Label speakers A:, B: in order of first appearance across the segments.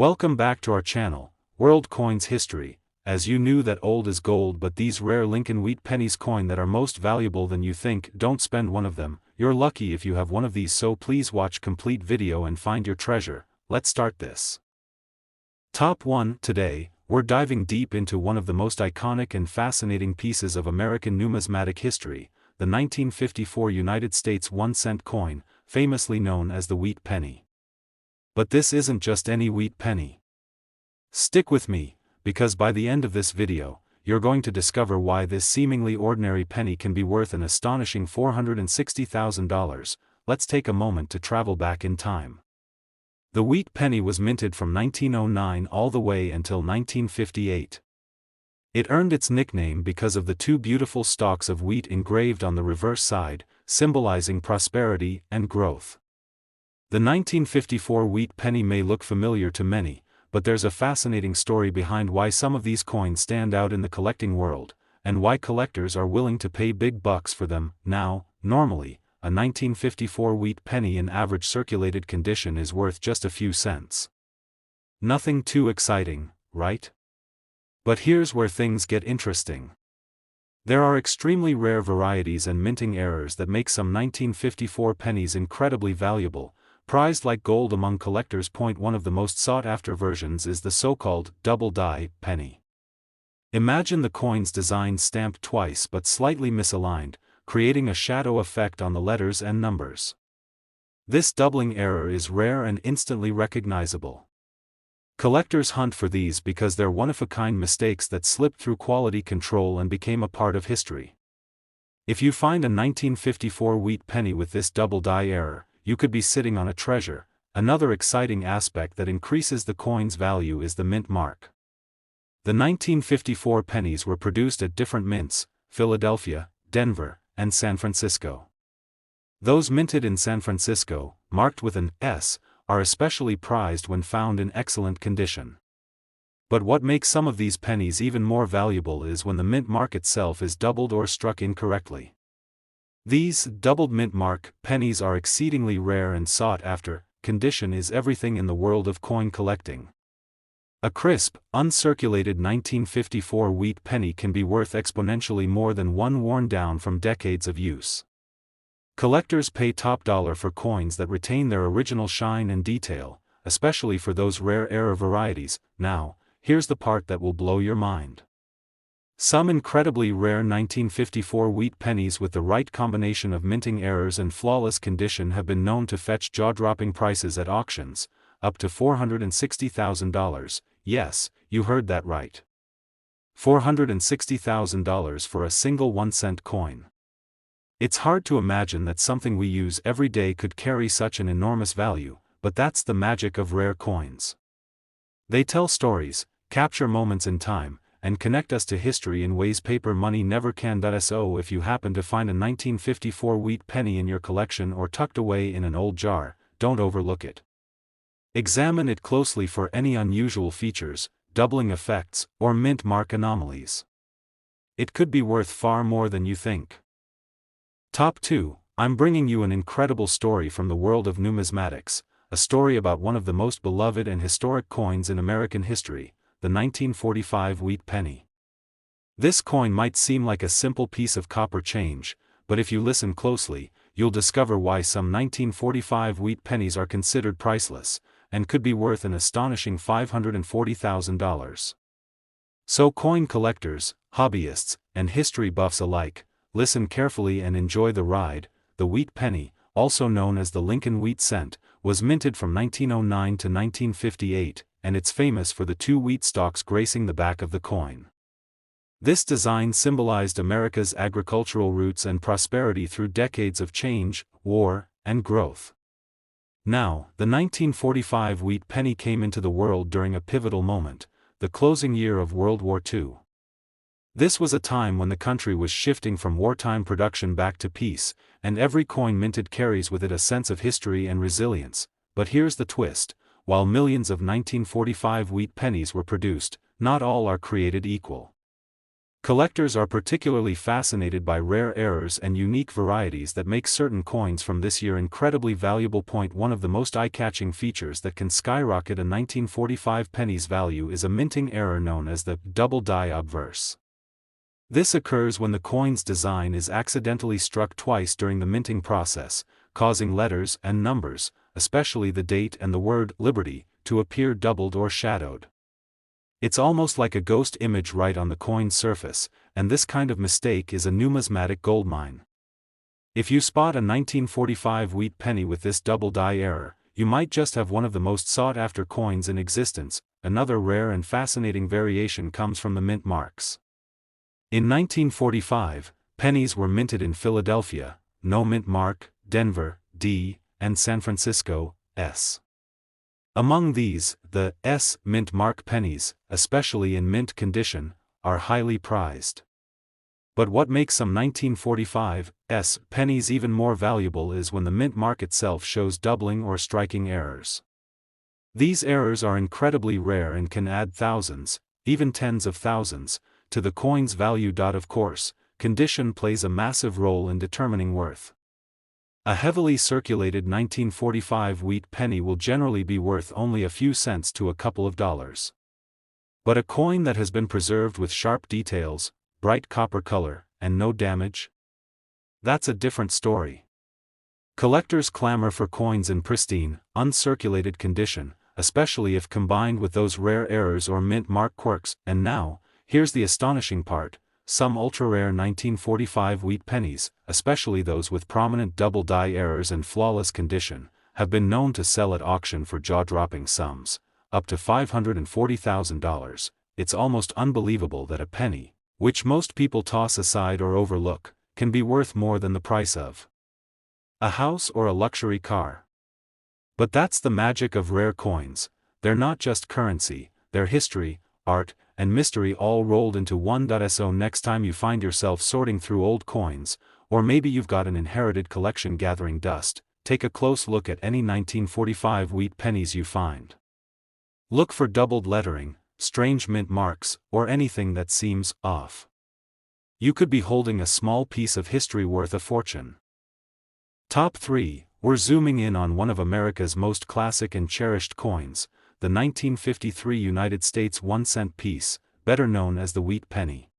A: Welcome back to our channel, World Coins History. As you knew that old is gold, but these rare Lincoln Wheat pennies coin that are most valuable than you think, don't spend one of them. You're lucky if you have one of these, so please watch complete video and find your treasure. Let's start this. Top 1. Today, we're diving deep into one of the most iconic and fascinating pieces of American numismatic history, the 1954 United States 1-cent coin, famously known as the wheat penny. But this isn't just any wheat penny. Stick with me, because by the end of this video, you're going to discover why this seemingly ordinary penny can be worth an astonishing $460,000. Let's take a moment to travel back in time. The wheat penny was minted from 1909 all the way until 1958. It earned its nickname because of the two beautiful stalks of wheat engraved on the reverse side, symbolizing prosperity and growth. The 1954 wheat penny may look familiar to many, but there's a fascinating story behind why some of these coins stand out in the collecting world, and why collectors are willing to pay big bucks for them. Now, normally, a 1954 wheat penny in average circulated condition is worth just a few cents. Nothing too exciting, right? But here's where things get interesting. There are extremely rare varieties and minting errors that make some 1954 pennies incredibly valuable, prized like gold among collectors. One of the most sought-after versions is the so-called double die penny. Imagine the coin's design stamped twice but slightly misaligned, creating a shadow effect on the letters and numbers. This doubling error is rare and instantly recognizable. Collectors hunt for these because they're one-of-a-kind mistakes that slipped through quality control and became a part of history. If you find a 1954 wheat penny with this double die error, you could be sitting on a treasure. Another exciting aspect that increases the coin's value is the mint mark. The 1954 pennies were produced at different mints: Philadelphia, Denver, and San Francisco. Those minted in San Francisco, marked with an S, are especially prized when found in excellent condition. But what makes some of these pennies even more valuable is when the mint mark itself is doubled or struck incorrectly. These doubled mint mark pennies are exceedingly rare and sought after. Condition is everything in the world of coin collecting. A crisp, uncirculated 1954 wheat penny can be worth exponentially more than one worn down from decades of use. Collectors pay top dollar for coins that retain their original shine and detail, especially for those rare error varieties. Now, here's the part that will blow your mind. Some incredibly rare 1954 wheat pennies with the right combination of minting errors and flawless condition have been known to fetch jaw-dropping prices at auctions, up to $460,000. Yes, you heard that right. $460,000 for a single 1-cent coin. It's hard to imagine that something we use every day could carry such an enormous value, but that's the magic of rare coins. They tell stories, capture moments in time, and connect us to history in ways paper money never can. So if you happen to find a 1954 wheat penny in your collection or tucked away in an old jar, don't overlook it. Examine it closely for any unusual features, doubling effects, or mint mark anomalies. It could be worth far more than you think. Top 2. I'm bringing you an incredible story from the world of numismatics, a story about one of the most beloved and historic coins in American history, the 1945 wheat penny. This coin might seem like a simple piece of copper change, but if you listen closely, you'll discover why some 1945 wheat pennies are considered priceless, and could be worth an astonishing $540,000. So coin collectors, hobbyists, and history buffs alike, listen carefully and enjoy the ride. The wheat penny, also known as the Lincoln wheat cent, was minted from 1909 to 1958, and it's famous for the two wheat stalks gracing the back of the coin. This design symbolized America's agricultural roots and prosperity through decades of change, war, and growth. Now, the 1945 wheat penny came into the world during a pivotal moment, the closing year of World War II. This was a time when the country was shifting from wartime production back to peace, and every coin minted carries with it a sense of history and resilience. But here's the twist: while millions of 1945 wheat pennies were produced, not all are created equal. Collectors are particularly fascinated by rare errors and unique varieties that make certain coins from this year incredibly valuable. One of the most eye-catching features that can skyrocket a 1945 penny's value is a minting error known as the Double Die Obverse. This occurs when the coin's design is accidentally struck twice during the minting process, causing letters and numbers, especially the date and the word Liberty, to appear doubled or shadowed. It's almost like a ghost image right on the coin's surface, and this kind of mistake is a numismatic goldmine. If you spot a 1945 wheat penny with this double die error, you might just have one of the most sought-after coins in existence. Another rare and fascinating variation comes from the mint marks. In 1945, pennies were minted in Philadelphia, no mint mark, Denver, D, and San Francisco, S. Among these, the S mint mark pennies, especially in mint condition, are highly prized. But what makes some 1945 S pennies even more valuable is when the mint mark itself shows doubling or striking errors. These errors are incredibly rare and can add thousands, even tens of thousands, to the coin's value. Of course, condition plays a massive role in determining worth. A heavily circulated 1945 wheat penny will generally be worth only a few cents to a couple of dollars. But a coin that has been preserved with sharp details, bright copper color, and no damage? That's a different story. Collectors clamor for coins in pristine, uncirculated condition, especially if combined with those rare errors or mint mark quirks. And now, here's the astonishing part. Some ultra-rare 1945 wheat pennies, especially those with prominent double die errors and flawless condition, have been known to sell at auction for jaw-dropping sums, up to $540,000. It's almost unbelievable that a penny, which most people toss aside or overlook, can be worth more than the price of a house or a luxury car. But that's the magic of rare coins. They're not just currency, they're history, art, and mystery all rolled into one. So next time you find yourself sorting through old coins, or maybe you've got an inherited collection gathering dust, take a close look at any 1945 wheat pennies you find. Look for doubled lettering, strange mint marks, or anything that seems off. You could be holding a small piece of history worth a fortune. Top 3, we're zooming in on one of America's most classic and cherished coins, the 1953 United States 1-cent piece, better known as the wheat penny.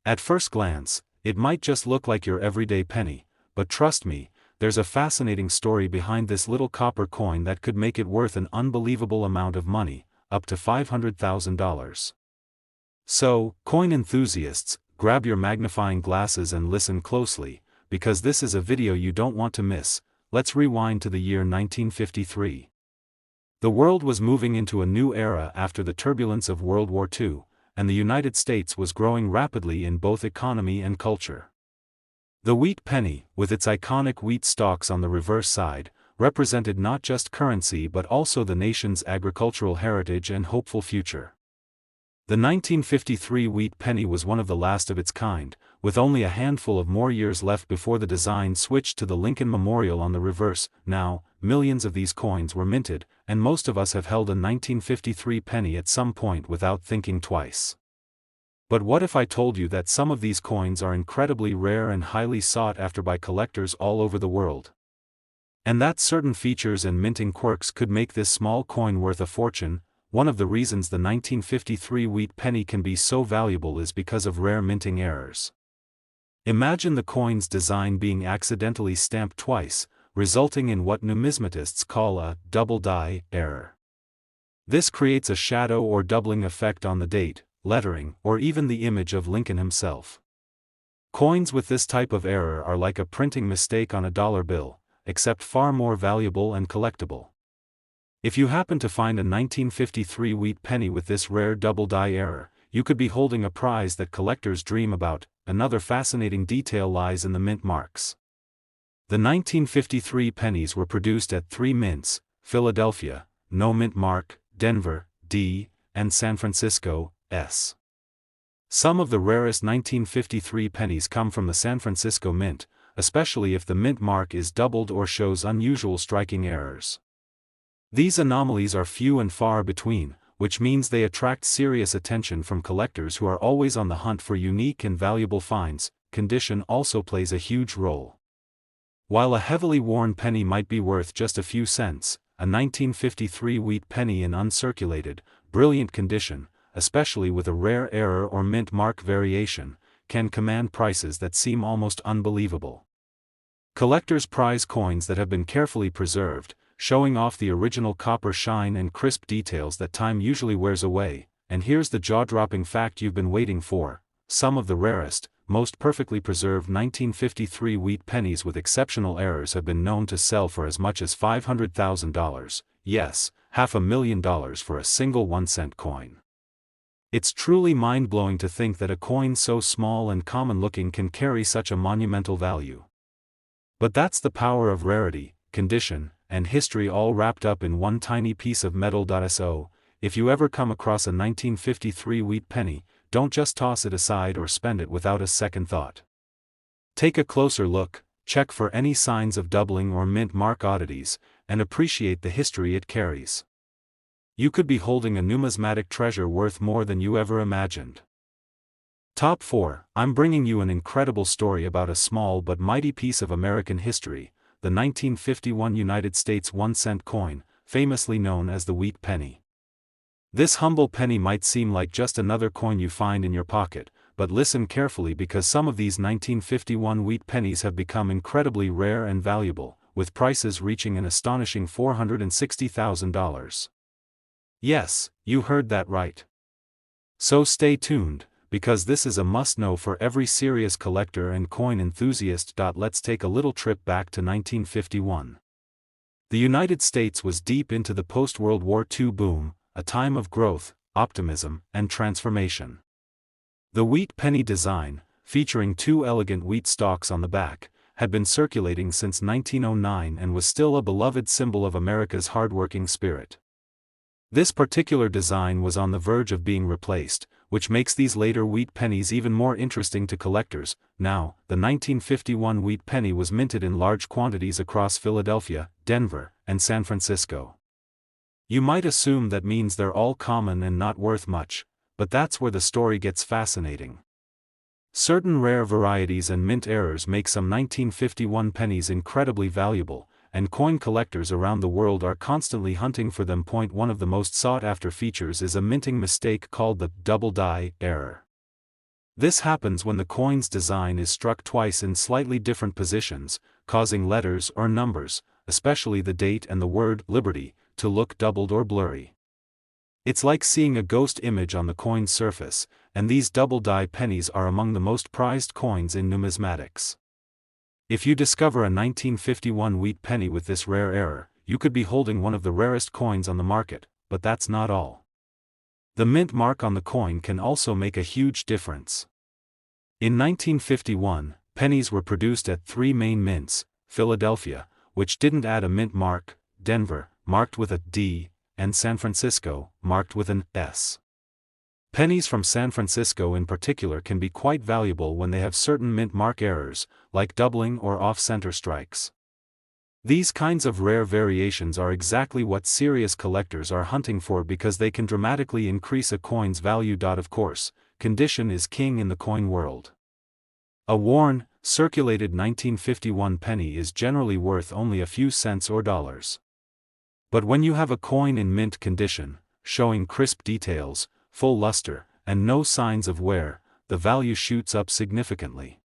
A: At first glance, it might just look like your everyday penny, but trust me, there's a fascinating story behind this little copper coin that could make it worth an unbelievable amount of money, up to $500,000. So, coin enthusiasts, grab your magnifying glasses and listen closely, because this is a video you don't want to miss. Let's rewind to the year 1953. The world was moving into a new era after the turbulence of World War II, and the United States was growing rapidly in both economy and culture. The wheat penny, with its iconic wheat stalks on the reverse side, represented not just currency but also the nation's agricultural heritage and hopeful future. The 1953 wheat penny was one of the last of its kind, with only a handful of more years left before the design switched to the Lincoln Memorial on the reverse. Now, millions of these coins were minted, and most of us have held a 1953 penny at some point without thinking twice. But what if I told you that some of these coins are incredibly rare and highly sought after by collectors all over the world? And that certain features and minting quirks could make this small coin worth a fortune. One of the reasons the 1953 wheat penny can be so valuable is because of rare minting errors. Imagine the coin's design being accidentally stamped twice, resulting in what numismatists call a double die error. This creates a shadow or doubling effect on the date, lettering, or even the image of Lincoln himself. Coins with this type of error are like a printing mistake on a dollar bill, except far more valuable and collectible. If you happen to find a 1953 wheat penny with this rare double die error, you could be holding a prize that collectors dream about. Another fascinating detail lies in the mint marks. The 1953 pennies were produced at 3 mints, Philadelphia, no mint mark, Denver, D, and San Francisco, S. Some of the rarest 1953 pennies come from the San Francisco Mint, especially if the mint mark is doubled or shows unusual striking errors. These anomalies are few and far between, which means they attract serious attention from collectors who are always on the hunt for unique and valuable finds. Condition also plays a huge role. While a heavily worn penny might be worth just a few cents, a 1953 wheat penny in uncirculated, brilliant condition, especially with a rare error or mint mark variation, can command prices that seem almost unbelievable. Collectors prize coins that have been carefully preserved, showing off the original copper shine and crisp details that time usually wears away. And here's the jaw-dropping fact you've been waiting for: some of the rarest, most perfectly preserved 1953 wheat pennies with exceptional errors have been known to sell for as much as $500,000, yes, $500,000 for a single 1-cent coin. It's truly mind-blowing to think that a coin so small and common-looking can carry such a monumental value. But that's the power of rarity, condition, and history all wrapped up in one tiny piece of metal. So, if you ever come across a 1953 wheat penny, don't just toss it aside or spend it without a second thought. Take a closer look, check for any signs of doubling or mint mark oddities, and appreciate the history it carries. You could be holding a numismatic treasure worth more than you ever imagined. Top 4. I'm bringing you an incredible story about a small but mighty piece of American history, the 1951 United States 1-cent coin, famously known as the wheat penny. This humble penny might seem like just another coin you find in your pocket, but listen carefully because some of these 1951 wheat pennies have become incredibly rare and valuable, with prices reaching an astonishing $460,000. Yes, you heard that right. So stay tuned, because this is a must-know for every serious collector and coin enthusiast. Let's take a little trip back to 1951. The United States was deep into the post-World War II boom, a time of growth, optimism, and transformation. The wheat penny design, featuring 2 elegant wheat stalks on the back, had been circulating since 1909 and was still a beloved symbol of America's hardworking spirit. This particular design was on the verge of being replaced, which makes these later wheat pennies even more interesting to collectors. Now, the 1951 wheat penny was minted in large quantities across Philadelphia, Denver, and San Francisco. You might assume that means they're all common and not worth much, but that's where the story gets fascinating. Certain rare varieties and mint errors make some 1951 pennies incredibly valuable, and coin collectors around the world are constantly hunting for them. One of the most sought-after features is a minting mistake called the double die error. This happens when the coin's design is struck twice in slightly different positions, causing letters or numbers, especially the date and the word liberty, to look doubled or blurry. It's like seeing a ghost image on the coin's surface, and these double die pennies are among the most prized coins in numismatics. If you discover a 1951 wheat penny with this rare error, you could be holding one of the rarest coins on the market, but that's not all. The mint mark on the coin can also make a huge difference. In 1951, pennies were produced at 3 main mints: Philadelphia, which didn't add a mint mark; Denver, marked with a D, and San Francisco, marked with an S. Pennies from San Francisco in particular can be quite valuable when they have certain mint mark errors, like doubling or off-center strikes. These kinds of rare variations are exactly what serious collectors are hunting for because they can dramatically increase a coin's value. Of course, condition is king in the coin world. A worn, circulated 1951 penny is generally worth only a few cents or dollars. But when you have a coin in mint condition, showing crisp details, full luster, and no signs of wear, the value shoots up significantly.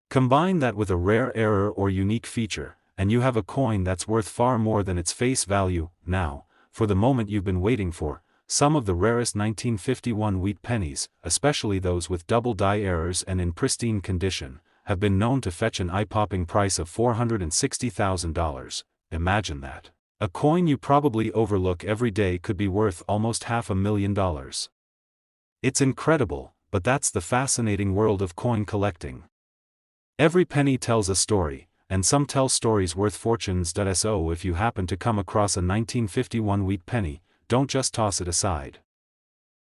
A: Combine that with a rare error or unique feature, and you have a coin that's worth far more than its face value. Now, for the moment you've been waiting for, some of the rarest 1951 wheat pennies, especially those with double die errors and in pristine condition, have been known to fetch an eye-popping price of $460,000. Imagine that. A coin you probably overlook every day could be worth almost $500,000. It's incredible, but that's the fascinating world of coin collecting. Every penny tells a story, and some tell stories worth fortunes. So if you happen to come across a 1951 wheat penny, don't just toss it aside.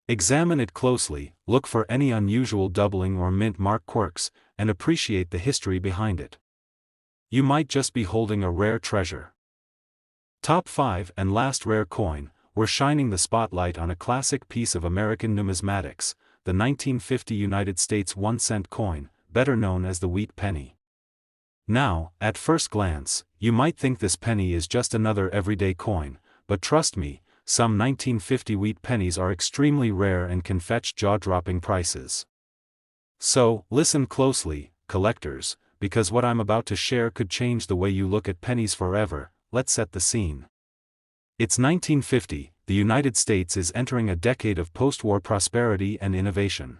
A: Examine it closely, look for any unusual doubling or mint mark quirks, and appreciate the history behind it. You might just be holding a rare treasure. Top 5 and last rare coin. we're shining the spotlight on a classic piece of American numismatics, the 1950 United States 1-cent coin, better known as the wheat penny. Now, at first glance, you might think this penny is just another everyday coin, but trust me, some 1950 wheat pennies are extremely rare and can fetch jaw-dropping prices. So, listen closely, collectors, because what I'm about to share could change the way you look at pennies forever. Let's set the scene. It's 1950, the United States is entering a decade of post-war prosperity and innovation.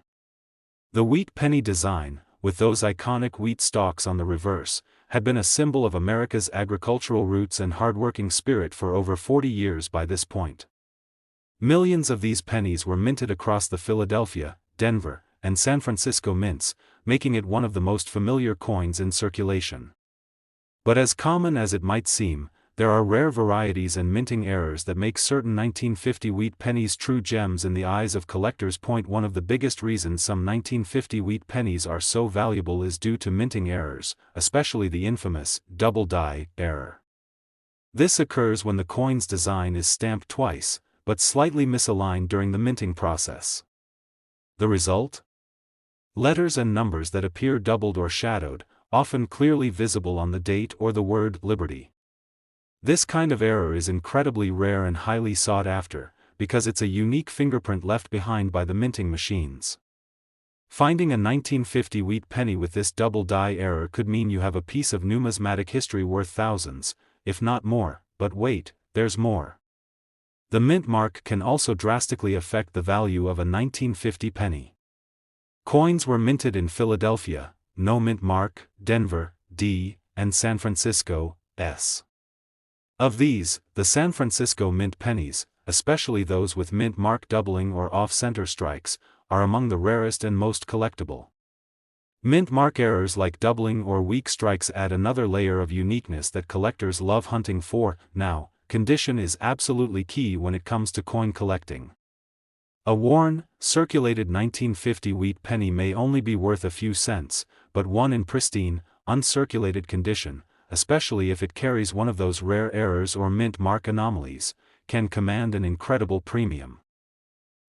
A: The wheat penny design, with those iconic wheat stalks on the reverse, had been a symbol of America's agricultural roots and hardworking spirit for over 40 years by this point. Millions of these pennies were minted across the Philadelphia, Denver, and San Francisco mints, making it one of the most familiar coins in circulation. But as common as it might seem, there are rare varieties and minting errors that make certain 1950 wheat pennies true gems in the eyes of collectors. One of the biggest reasons some 1950 wheat pennies are so valuable is due to minting errors, especially the infamous double die error. This occurs when the coin's design is stamped twice, but slightly misaligned during the minting process. The result? Letters and numbers that appear doubled or shadowed, often clearly visible on the date or the word Liberty. This kind of error is incredibly rare and highly sought after, because it's a unique fingerprint left behind by the minting machines. Finding a 1950 wheat penny with this double die error could mean you have a piece of numismatic history worth thousands, if not more. But wait, there's more. The mint mark can also drastically affect the value of a 1950 penny. Coins were minted in Philadelphia, no mint mark, Denver, D, and San Francisco, S. Of these, the San Francisco mint pennies, especially those with mint mark doubling or off-center strikes, are among the rarest and most collectible. Mint mark errors like doubling or weak strikes add another layer of uniqueness that collectors love hunting for. Now, condition is absolutely key when it comes to coin collecting. A worn, circulated 1950 wheat penny may only be worth a few cents, but one in pristine, uncirculated condition, especially if it carries one of those rare errors or mint mark anomalies, can command an incredible premium.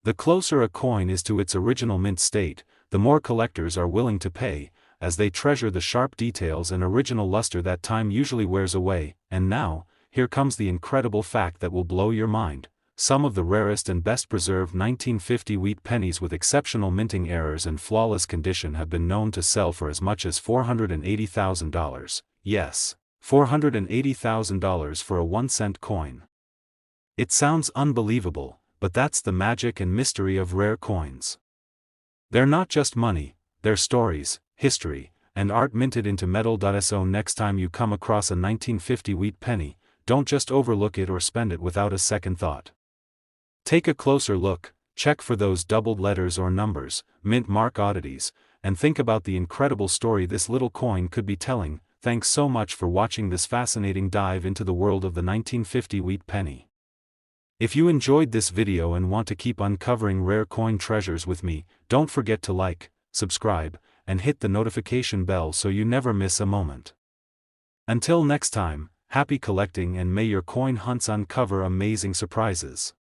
A: The closer a coin is to its original mint state, the more collectors are willing to pay, as they treasure the sharp details and original luster that time usually wears away. And now, here comes the incredible fact that will blow your mind. Some of the rarest and best preserved 1950 wheat pennies with exceptional minting errors and flawless condition have been known to sell for as much as $480,000. Yes, $480,000 for a 1-cent coin. It sounds unbelievable, but that's the magic and mystery of rare coins. They're not just money, they're stories, history, and art minted into metal. So next time you come across a 1950 wheat penny, don't just overlook it or spend it without a second thought. Take a closer look, check for those doubled letters or numbers, mint mark oddities, and think about the incredible story this little coin could be telling. Thanks so much for watching this fascinating dive into the world of the 1950 wheat penny. If you enjoyed this video and want to keep uncovering rare coin treasures with me, don't forget to like, subscribe, and hit the notification bell so you never miss a moment. Until next time, happy collecting and may your coin hunts uncover amazing surprises.